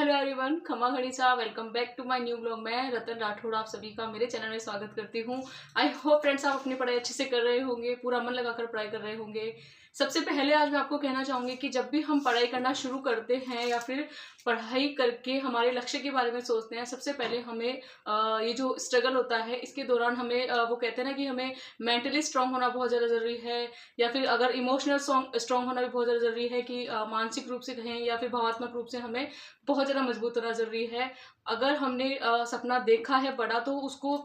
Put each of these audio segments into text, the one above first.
Hello everyone, खमा खड़ीसा, welcome back to my new blog. मैं रतन राठौड़ आप सभी का मेरे चैनल में स्वागत करती हूँ। आई होप फ्रेंड्स आप अपनी पढ़ाई अच्छे से कर रहे होंगे, पूरा मन लगाकर पढ़ाई कर रहे होंगे। सबसे पहले आज मैं आपको कहना चाहूँगी कि जब भी हम पढ़ाई करना शुरू करते हैं या फिर पढ़ाई करके हमारे लक्ष्य के बारे में सोचते हैं, सबसे पहले हमें ये जो स्ट्रगल होता है इसके दौरान हमें वो कहते हैं ना कि हमें मेंटली स्ट्रांग होना बहुत ज़्यादा ज़रूरी है, या फिर अगर इमोशनल स्ट्रांग होना भी बहुत ज़्यादा ज़रूरी है कि मानसिक रूप से कहें या फिर भावनात्मक रूप से हमें बहुत ज़्यादा मजबूत होना ज़रूरी है। अगर हमने सपना देखा है बड़ा, तो उसको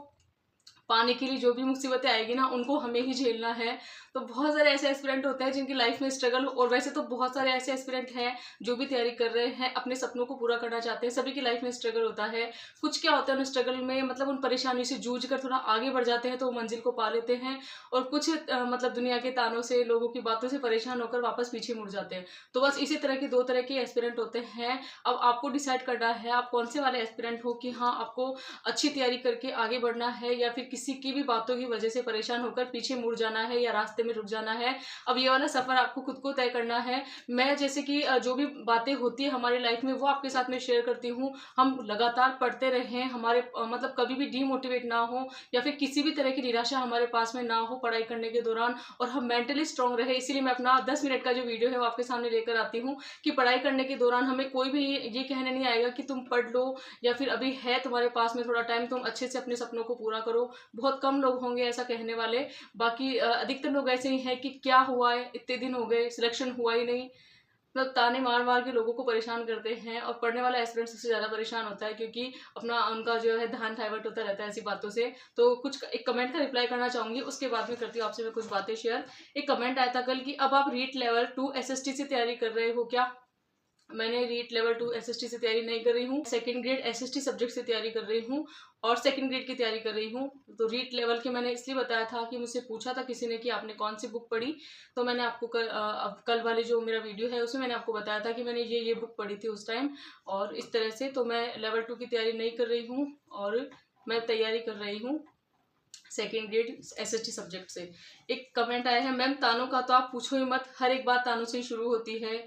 पाने के लिए जो भी मुसीबतें आएगी ना, उनको हमें ही झेलना है। तो बहुत सारे ऐसे एस्पिरेंट होते हैं जिनकी लाइफ में स्ट्रगल, और वैसे तो बहुत सारे ऐसे एस्पिरेंट हैं जो भी तैयारी कर रहे हैं, अपने सपनों को पूरा करना चाहते हैं। सभी की लाइफ में स्ट्रगल होता है। कुछ क्या होता है उन स्ट्रगल में, मतलब उन परेशानी से जूझ कर थोड़ा आगे बढ़ जाते हैं तो वो मंजिल को पा लेते हैं, और कुछ मतलब दुनिया के तानों से, लोगों की बातों से परेशान होकर वापस पीछे मुड़ जाते हैं। तो बस इसी तरह के दो तरह के एस्पिरेंट होते हैं। अब आपको डिसाइड करना है आप कौन से वाले एस्पिरेंट हो, कि हाँ आपको अच्छी तैयारी करके आगे बढ़ना है, या फिर किसी की भी बातों की वजह से परेशान होकर पीछे मुड़ जाना है या रास्ते में रुक जाना है। अब ये वाला सफर आपको खुद को तय करना है। मैं जैसे कि जो भी बातें होती है हमारी लाइफ में वो आपके साथ में शेयर करती हूँ। हम लगातार पढ़ते रहें, हमारे मतलब कभी भी डीमोटिवेट ना हो, या फिर किसी भी तरह की निराशा हमारे पास में ना हो पढ़ाई करने के दौरान, और हम मेंटली स्ट्रांग रहे। इसीलिए मैं अपना 10 मिनट का जो वीडियो है वो आपके सामने लेकर आती हूँ कि पढ़ाई करने के दौरान हमें कोई भी ये कहने नहीं आएगा कि तुम पढ़ लो, या फिर अभी है तुम्हारे पास में थोड़ा टाइम, तुम अच्छे से अपने सपनों को पूरा करो। बहुत कम लोग होंगे ऐसा कहने वाले। बाकी अधिकतर लोग ऐसे ही हैं कि क्या हुआ है, इतने दिन हो गए, सिलेक्शन हुआ ही नहीं। मतलब ताने मार मार के लोगों को परेशान करते हैं, और पढ़ने वाला एस्पिरेंट सबसे ज़्यादा परेशान होता है, क्योंकि अपना उनका जो है ध्यान डाइवर्ट होता रहता है ऐसी बातों से। तो कुछ एक कमेंट का रिप्लाई करना चाहूँगी, उसके बाद में करती हूँ आपसे मैं कुछ बातें शेयर। एक कमेंट आया था कल कि अब आप रीट लेवल 2 एसएसटी से तैयारी कर रहे हो क्या? मैंने रीट लेवल 2 एसएसटी से तैयारी नहीं कर रही हूँ, सेकंड ग्रेड एसएसटी सब्जेक्ट से तैयारी कर रही हूँ, और सेकंड ग्रेड की तैयारी कर रही हूँ। तो रीट लेवल की मैंने इसलिए बताया था कि मुझसे पूछा था किसी ने कि आपने कौन सी बुक पढ़ी, तो मैंने आपको कल वाले जो मेरा वीडियो है उसमें मैंने आपको बताया था कि मैंने ये बुक पढ़ी थी उस टाइम, और इस तरह से। तो मैं लेवल 2 की तैयारी नहीं कर रही हूँ, और मैं तैयारी कर रही हूँ सेकेंड ग्रेड एसएसटी सब्जेक्ट से। एक कमेंट आया है, मैम तानों का तो आप पूछो ही मत, हर एक बात तानों से ही शुरू होती है,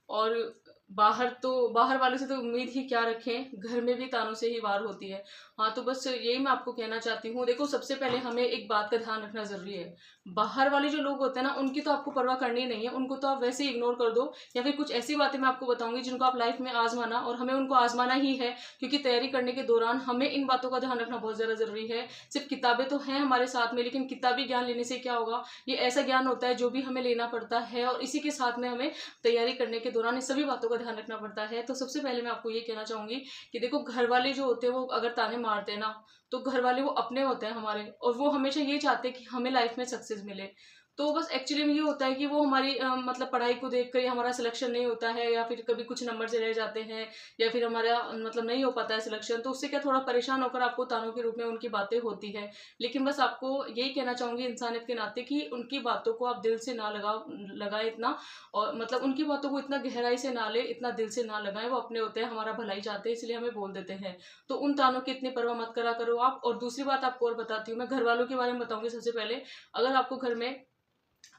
और बाहर वालों से तो उम्मीद ही क्या रखें, घर में भी तानों से ही वार होती है। हाँ, तो बस यही मैं आपको कहना चाहती हूँ। देखो, सबसे पहले हमें एक बात का ध्यान रखना जरूरी है। बाहर वाले जो लोग होते हैं ना, उनकी तो आपको परवाह करनी नहीं है, उनको तो आप वैसे ही इग्नोर कर दो। या फिर कुछ ऐसी बातें मैं आपको बताऊंगी जिनको आप लाइफ में आजमाना, और हमें उनको आजमाना ही है, क्योंकि तैयारी करने के दौरान हमें इन बातों का ध्यान रखना बहुत ज्यादा जरूरी है। सिर्फ किताबें तो हैं हमारे साथ में, लेकिन किताबी ज्ञान लेने से क्या होगा? ये ऐसा ज्ञान होता है जो भी हमें लेना पड़ता है, और इसी के साथ में हमें तैयारी करने के दौरान इन सभी बातों का ध्यान रखना पड़ता है। तो सबसे पहले मैं आपको ये कहना चाहूंगी कि देखो, घर वाले जो होते हैं वो अगर ताने मारते हैं ना, तो घर वाले वो अपने होते हैं हमारे, और वो हमेशा ये चाहते हैं कि हमें लाइफ में सक्सेस मिले। तो बस एक्चुअली में ये होता है कि वो हमारी मतलब पढ़ाई को देखकर ही हमारा सिलेक्शन नहीं होता है, या फिर कभी कुछ नंबर से रह जाते हैं, या फिर हमारा मतलब नहीं हो पाता है सिलेक्शन, तो उससे क्या थोड़ा परेशान होकर आपको तानों के रूप में उनकी बातें होती है। लेकिन बस आपको यही कहना चाहूंगी इंसानियत के नाते कि उनकी बातों को आप दिल से ना लगाए इतना, और मतलब उनकी बातों को इतना गहराई से ना ले, इतना दिल से ना लगाए। वो अपने होते हैं, हमारा भलाई चाहते हैं, इसलिए हमें बोल देते हैं। तो उन तानों की इतनी परवाह मत करा करो आप। और दूसरी बात आपको और बताती हूँ, मैं घर वालों के बारे में बताऊंगी। सबसे पहले, अगर आपको घर में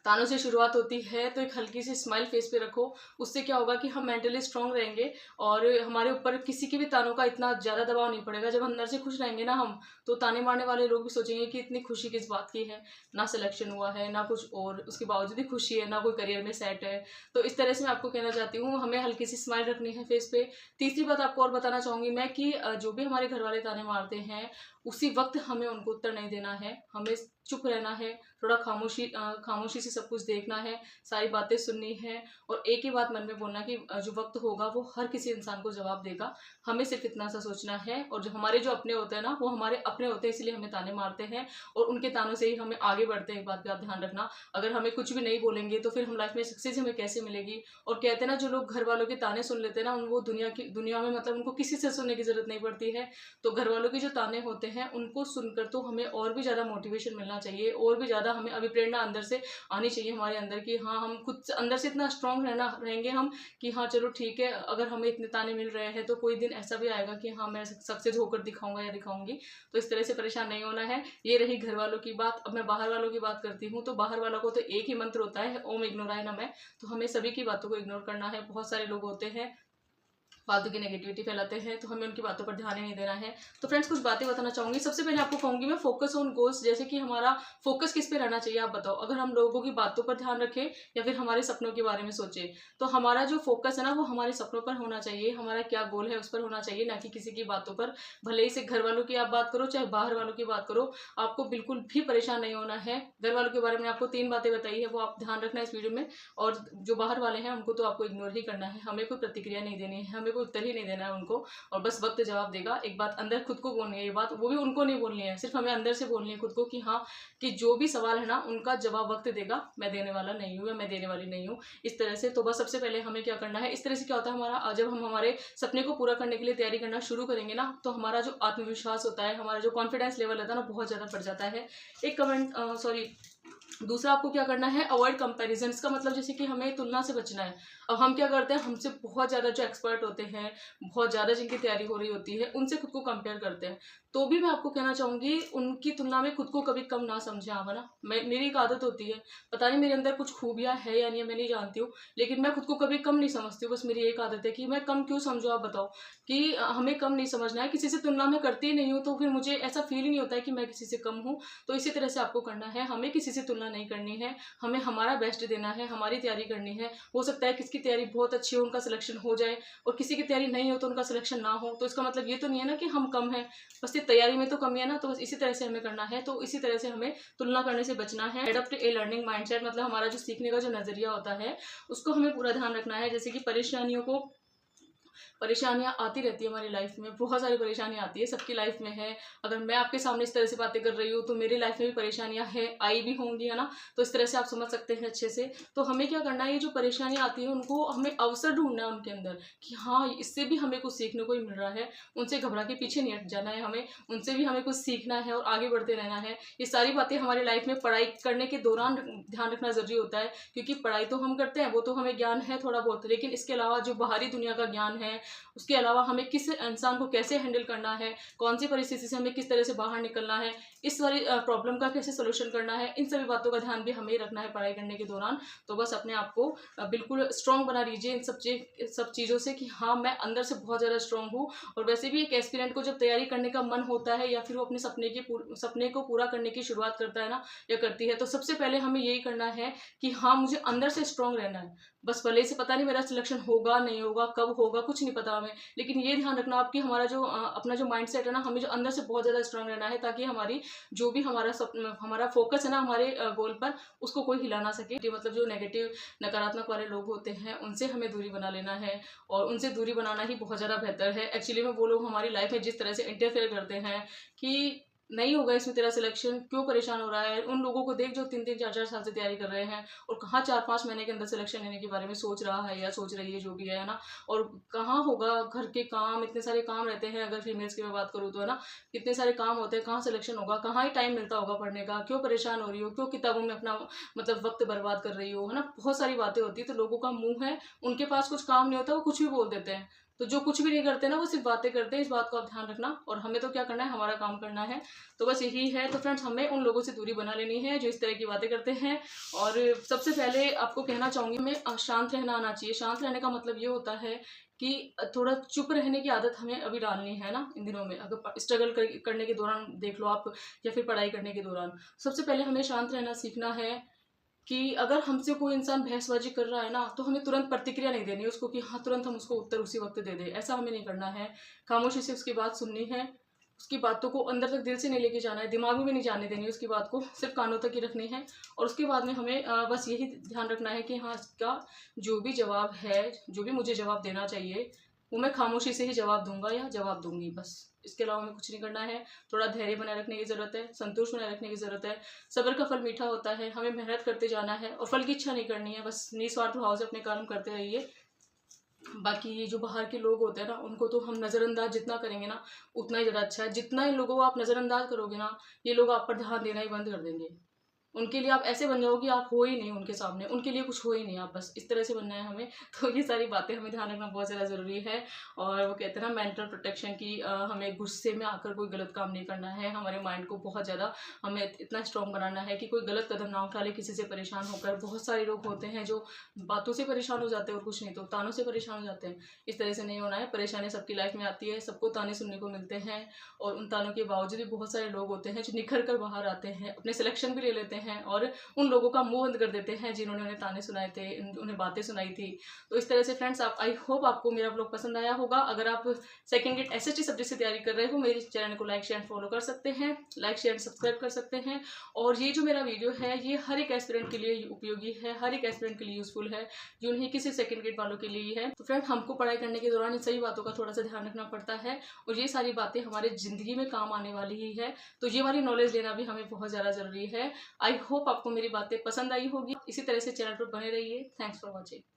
तानों से शुरुआत होती है तो एक हल्की सी स्माइल फेस पे रखो। उससे क्या होगा कि हम मेंटली स्ट्रांग रहेंगे, और हमारे ऊपर किसी के भी तानों का इतना ज़्यादा दबाव नहीं पड़ेगा। जब अंदर से खुश रहेंगे ना हम, तो ताने मारने वाले लोग भी सोचेंगे कि इतनी खुशी किस बात की है, ना सिलेक्शन हुआ है ना कुछ, और उसके बावजूद भी खुशी है, ना कोई करियर में सेट है। तो इस तरह से मैं आपको कहना चाहती हूँ, हमें हल्की सी स्माइल रखनी है फेस पे। तीसरी बात आपको और बताना चाहूँगी मैं कि जो भी हमारे घर वाले ताने मारते हैं, उसी वक्त हमें उनको उत्तर नहीं देना है, हमें चुप रहना है, थोड़ा खामोशी से सब कुछ देखना है, सारी बातें सुननी है, और एक ही बात मन में बोलना कि जो वक्त होगा वो हर किसी इंसान को जवाब देगा। हमें सिर्फ इतना सा सोचना है। और जो हमारे जो अपने होते हैं ना, वो हमारे अपने होते हैं, इसलिए हमें ताने मारते हैं, और उनके तानों से ही हमें आगे बढ़ते हैं। एक बात का आप ध्यान रखना, अगर हमें कुछ भी नहीं बोलेंगे तो फिर हम लाइफ में सक्सेस हमें कैसे मिलेगी? और कहते हैं ना, जो लोग घर वालों के ताने सुन लेते हैं ना, वो दुनिया में मतलब उनको किसी से सुनने की जरूरत नहीं पड़ती है। तो घर वालों के जो ताने होते हैं उनको सुनकर तो हमें और भी ज्यादा मोटिवेशन मिलना चाहिए, और भी ज्यादा हमें अभिप्रेरणा अंदर से आनी चाहिए हमारे अंदर की, हाँ हम खुद से अंदर से इतना स्ट्रांग रहेंगे हम, कि हाँ चलो ठीक है, अगर हमें इतने ताने मिल रहे हैं तो कोई दिन ऐसा भी आएगा कि हाँ मैं सक्सेस होकर दिखाऊंगा या दिखाऊंगी। तो इस तरह से परेशान नहीं होना है। ये रही घर वालों की बात। अब मैं बाहर वालों की बात करती हूँ। तो बाहर वालों को तो एक ही मंत्र होता है, ओम इग्नोराय नमः। तो हमें सभी की बातों को इग्नोर करना है। बहुत सारे लोग होते हैं फालतू की नेगेटिविटी फैलाते हैं, तो हमें उनकी बातों पर ध्यान ही नहीं देना है। तो फ्रेंड्स कुछ बातें बताना चाहूँगी। सबसे पहले आपको कहूँगी मैं, फोकस ऑन गोल्स, जैसे कि हमारा फोकस किस पे रहना चाहिए आप बताओ। अगर हम लोगों की बातों पर ध्यान रखें या फिर हमारे सपनों के बारे में सोचें, तो हमारा जो फोकस है ना वो हमारे सपनों पर होना चाहिए, हमारा क्या गोल है उस पर होना चाहिए, ना कि किसी की बातों पर। भले ही से घर वालों की आप बात करो चाहे बाहर वालों की बात करो, आपको बिल्कुल भी परेशान नहीं होना है। घर वालों के बारे में आपको 3 बातें बताई है, वो आप ध्यान रखना है इस वीडियो में। और जो बाहर वाले हैं उनको तो आपको इग्नोर ही करना है, हमें कोई प्रतिक्रिया नहीं देनी है, हमें कोई उत्तर ही नहीं देना है उनको, और बस वक्त जवाब देगा। एक बात अंदर खुद को बोलनी है, ये बात वो भी उनको नहीं बोलनी है, सिर्फ हमें अंदर से बोलनी है खुद को कि हाँ, कि जो भी सवाल है ना उनका जवाब वक्त देगा, मैं देने वाला नहीं हूँ या मैं देने वाली नहीं हूँ, इस तरह से। तो बस सबसे पहले हमें क्या करना है, इस तरह से क्या होता है हमारा, जब हम हमारे सपने को पूरा करने के लिए तैयारी करना शुरू करेंगे ना, तो हमारा जो आत्मविश्वास होता है, हमारा जो कॉन्फिडेंस लेवल होता है ना, बहुत ज़्यादा बढ़ जाता है। एक कमेंट सॉरी दूसरा आपको क्या करना है, अवॉइड कंपैरिजन। का मतलब जैसे कि हमें तुलना से बचना है। अब हम क्या करते हैं, हमसे बहुत ज़्यादा जो एक्सपर्ट होते हैं, बहुत ज़्यादा जिनकी तैयारी हो रही होती है, उनसे खुद को कंपेयर करते हैं। तो भी मैं आपको कहना चाहूँगी, उनकी तुलना में खुद को कभी कम ना समझें आप, है ना। मेरी एक आदत होती है, पता नहीं मेरे अंदर कुछ खूबियाँ है या नहीं, मैं नहीं जानती हूँ, लेकिन मैं खुद को कभी कम नहीं समझती हूँ। बस मेरी एक आदत है कि मैं कम क्यों समझूँ, आप बताओ। कि हमें कम नहीं समझना है, किसी से तुलना में करती ही नहीं हूँ, तो फिर मुझे ऐसा फील ही नहीं होता है कि मैं किसी से कम हूँ। तो इसी तरह से आपको करना है, हमें किसी से तुलना नहीं करनी है, हमें हमारा बेस्ट देना है, हमारी तैयारी करनी है। हो सकता है किसकी तैयारी बहुत अच्छी हो, उनका सिलेक्शन हो जाए, और किसी की तैयारी नहीं हो तो उनका सिलेक्शन ना हो, तो इसका मतलब ये तो नहीं है ना कि हम कम हैं, बस ये तैयारी में तो कमी है ना। तो बस इसी तरह से हमें करना है, तो इसी तरह से हमें तुलना करने से बचना है। एडप्ट ए लर्निंग माइंडसेट, मतलब हमारा जो सीखने का जो नजरिया होता है उसको हमें पूरा ध्यान रखना है। जैसे कि परेशानियां आती रहती है हमारी लाइफ में, बहुत सारी परेशानियां आती है, सबकी लाइफ में है। अगर मैं आपके सामने इस तरह से बातें कर रही हूँ तो मेरी लाइफ में भी परेशानियां हैं, आई भी होंगी, है ना। तो इस तरह से आप समझ सकते हैं अच्छे से। तो हमें क्या करना है, ये जो परेशानियां आती है उनको हमें अवसर ढूंढना है उनके अंदर, कि हाँ इससे भी हमें कुछ सीखने को ही मिल रहा है। उनसे घबरा के पीछे नहीं हट जाना है हमें, उनसे भी हमें कुछ सीखना है और आगे बढ़ते रहना है। ये सारी बातें हमारी लाइफ में पढ़ाई करने के दौरान ध्यान रखना जरूरी होता है, क्योंकि पढ़ाई तो हम करते हैं, वो तो हमें ज्ञान है थोड़ा बहुत, लेकिन इसके अलावा जो बाहरी दुनिया का ज्ञान है, उसके अलावा हमें किस इंसान को कैसे हैंडल करना है, कौन सी परिस्थिति से हमें किस तरह से बाहर निकलना है, इस वाली प्रॉब्लम का कैसे सोल्यूशन करना है, इन सभी बातों का ध्यान भी हमें रखना है पढ़ाई करने के दौरान। तो बस अपने आप को बिल्कुल स्ट्रॉन्ग बना लीजिए इन सब चीज़ों से, कि हाँ मैं अंदर से बहुत ज़्यादा स्ट्रॉन्ग हूँ। और वैसे भी एक एस्पिरेंट को जब तैयारी करने का मन होता है, या फिर वो अपने सपने को पूरा करने की शुरुआत करता है ना, या करती है, तो सबसे पहले हमें यही करना है कि हाँ मुझे अंदर से स्ट्रॉन्ग रहना है। बस भले से पता नहीं मेरा सिलेक्शन होगा नहीं होगा, कब होगा, कुछ नहीं पता हमें, लेकिन ये ध्यान रखना आपकी हमारा जो अपना जो माइंड सेट है ना, हमें जो अंदर से बहुत ज़्यादा स्ट्रांग रहना है, ताकि हमारी जो भी हमारा फोकस है ना हमारे गोल पर, उसको कोई हिला ना सके। मतलब जो नेगेटिव नकारात्मक वाले लोग होते हैं उनसे हमें दूरी बना लेना है, और उनसे दूरी बनाना ही बहुत ज़्यादा बेहतर है। एक्चुअली में वो लोग हमारी लाइफ में जिस तरह से इंटरफेयर करते हैं कि नहीं होगा इसमें तेरा सिलेक्शन, क्यों परेशान हो रहा है। उन लोगों को देख जो 3-3 4-4 साल से तैयारी कर रहे हैं, और कहाँ 4-5 महीने के अंदर सिलेक्शन लेने के बारे में सोच रहा है या सोच रही है, जो भी है ना। और कहाँ होगा, घर के काम, इतने सारे काम रहते हैं, अगर फीमेल्स की मैं बात करूँ तो, है ना, कितने सारे काम होते हैं, कहाँ सिलेक्शन होगा, कहाँ ही टाइम मिलता होगा पढ़ने का, क्यों परेशान हो रही हो, क्यों किताबों में अपना मतलब वक्त बर्बाद कर रही हो, है ना। बहुत सारी बातें होती है। तो लोगों का मुंह है, उनके पास कुछ काम नहीं होता, वो कुछ भी बोल देते हैं। तो जो कुछ भी नहीं करते ना, वो सिर्फ बातें करते हैं, इस बात को आप ध्यान रखना। और हमें तो क्या करना है, हमारा काम करना है। तो बस यही है। तो फ्रेंड्स हमें उन लोगों से दूरी बना लेनी है जो इस तरह की बातें करते हैं। और सबसे पहले आपको कहना चाहूँगी मैं, शांत रहना आना चाहिए। शांत रहने का मतलब ये होता है कि थोड़ा चुप रहने की आदत हमें अभी डालनी है ना इन दिनों में। अगर स्ट्रगल करने के दौरान देख लो आप, या फिर पढ़ाई करने के दौरान, सबसे पहले हमें शांत रहना सीखना है। कि अगर हमसे कोई इंसान बहसबाजी कर रहा है ना, तो हमें तुरंत प्रतिक्रिया नहीं देनी उसको, कि हाँ तुरंत हम उसको उत्तर उसी वक्त दे दें, ऐसा हमें नहीं करना है। खामोशी से उसकी बात सुननी है, उसकी बातों को अंदर तक दिल से नहीं लेके जाना है, दिमाग में नहीं जाने देनी उसकी बात को, सिर्फ कानों तक ही रखनी है। और उसके बाद में हमें बस यही ध्यान रखना है कि हाँ इसका जो भी जवाब है, जो भी मुझे जवाब देना चाहिए, वो मैं खामोशी से ही जवाब दूंगा या जवाब दूंगी, बस। इसके अलावा हमें कुछ नहीं करना है। थोड़ा धैर्य बनाए रखने की ज़रूरत है, संतोष बनाए रखने की ज़रूरत है। सब्र का फल मीठा होता है, हमें मेहनत करते जाना है और फल की इच्छा नहीं करनी है, बस निस्वार्थ भाव से अपने काम करते रहिए। बाकी ये जो बाहर के लोग होते हैं ना, उनको तो हम नज़रअंदाज जितना करेंगे ना उतना ही ज़्यादा अच्छा है। जितना इन लोगों को आप नज़रअंदाज करोगे ना, ये लोग आप पर ध्यान देना ही बंद कर देंगे। उनके लिए आप ऐसे बन जाओ कि आप हो ही नहीं उनके सामने, उनके लिए कुछ हो ही नहीं, आप बस इस तरह से बनना है हमें। तो ये सारी बातें हमें ध्यान रखना बहुत ज़्यादा ज़रूरी है। और वो कहते हैं ना मेंटल प्रोटेक्शन की, हमें गुस्से में आकर कोई गलत काम नहीं करना है, हमारे माइंड को बहुत ज़्यादा हमें इतना स्ट्रॉन्ग बनाना है कि कोई गलत कदम ना उठा ले किसी से परेशान होकर। बहुत सारे लोग होते हैं जो बातों से परेशान हो जाते हैं और कुछ नहीं तो तानों से परेशान हो जाते हैं। इस तरह से नहीं होना है। परेशानी सबकी लाइफ में आती है, सबको ताने सुनने को मिलते हैं, और उन तानों के बावजूद भी बहुत सारे लोग होते हैं जो निखर कर बाहर आते हैं, अपने सिलेक्शन भी ले लेते हैं और उन लोगों का मुंह बंद कर देते हैं जिन्होंने उन्हें ताने सुनाए थे, उन्हें बातें सुनाई थी। तो इस तरह से फ्रेंड्स, आप आई होप आपको मेरा ब्लॉग पसंद आया होगा। अगर आप सेकंड गेट एसएसटी सब्जेक्ट से तैयारी कर रहे हो, मेरे चैनल को लाइक शेयर फॉलो कर सकते हैं, लाइक शेयर सब्सक्राइब कर सकते हैं। और ये जो मेरा वीडियो है ये हर एक एस्पिरेंट के लिए उपयोगी है, हर एक एस्पिरेंट के लिए यूजफुल है, जो नहीं किसी सेकंड गेट वालों के लिए ही है। तो फ्रेंड, हमको पढ़ाई करने के दौरान इन सही बातों का थोड़ा सा ध्यान रखना पड़ता है, और ये सारी बातें हमारे जिंदगी में काम आने वाली ही है। तो ये वाली नॉलेज लेना भी हमें बहुत ज़्यादा ज़रूरी है। आई होप आपको मेरी बातें पसंद आई होगी। इसी तरह से चैनल पर बने रहिए। Thanks for watching.